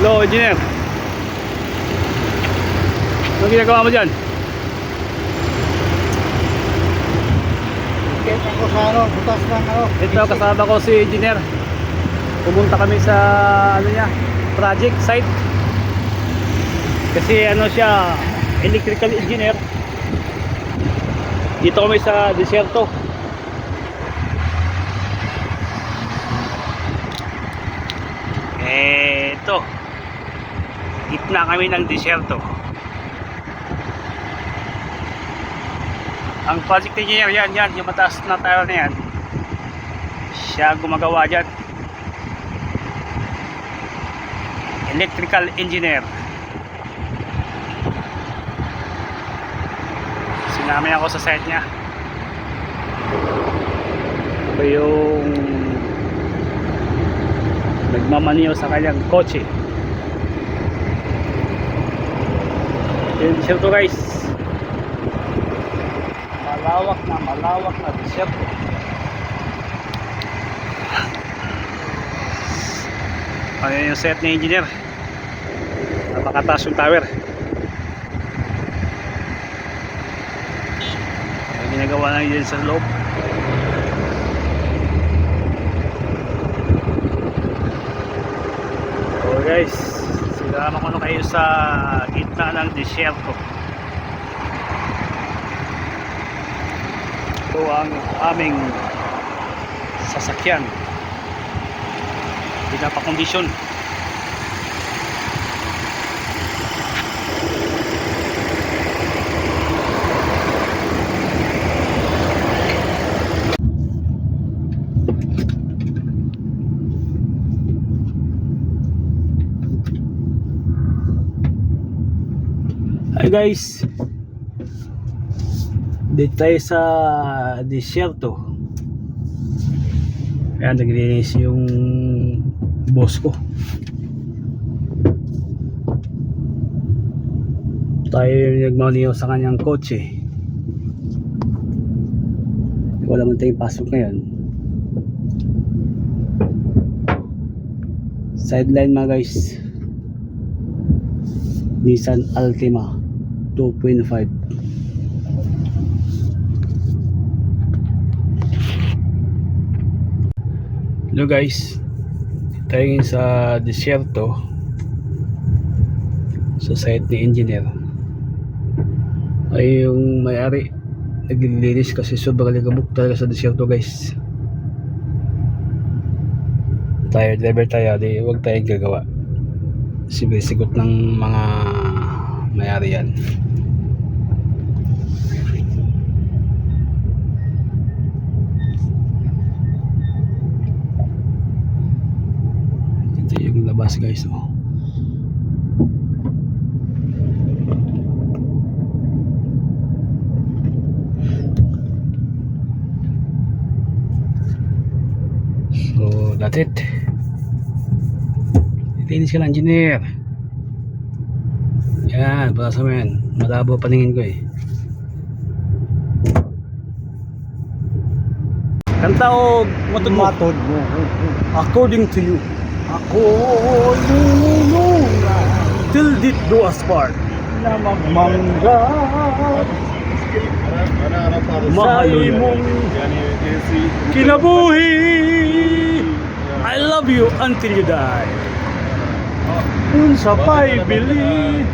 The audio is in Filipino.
Hello, engineer. Anong ginagawa mo dyan? Kaya ako sa butas ng Ito, kasama ko si engineer. Pumunta kami sa project site. Kasi siya, electrical engineer. Dito kami sa desierto. Ito. Gitna kami ng desierto. Ang project engineer yan, yung mataas na tower na yan. Siya gumagawa dyan. Electrical engineer. Sinamay ako sa site niya. Ito yung nagmamaniyo sa kanyang kotse. Yung desierto guys, malawak na desierto. Ayan yung set ni engineer. Napakataas yung tower. Ang ginagawa na yun sa loob. So guys, sinama ko na kayo sa gitna ng desierto. Ito ang aming sasakyan. Pinapakondisyon. Hi guys, dito tayo sa desierto. Ayan, naglinis yung boss ko. Tayo yung nagmaniyo sa kanyang kotse. Wala man tayong pasok ngayon. Sideline mga guys, Nissan Altima 2.5. Hello guys, tayo ngayon sa desierto sa site ni engineer. Ay yung may-ari naglilinis kasi sobrang ligabok talaga sa desierto guys. Tayo driver tayo, di huwag tayong gagawa. Sigot ng mga may-ari yan. Ito yung labas guys, oh. So that's it. Linis ka lang engineer. Yan, para sa men. Malabo paningin ko eh. Kanta o matod mo? matod mo. According to you. Till it do us part. Na magmangga Mahal mong kinabuhi. I love you until you die. kung sa pa'y bili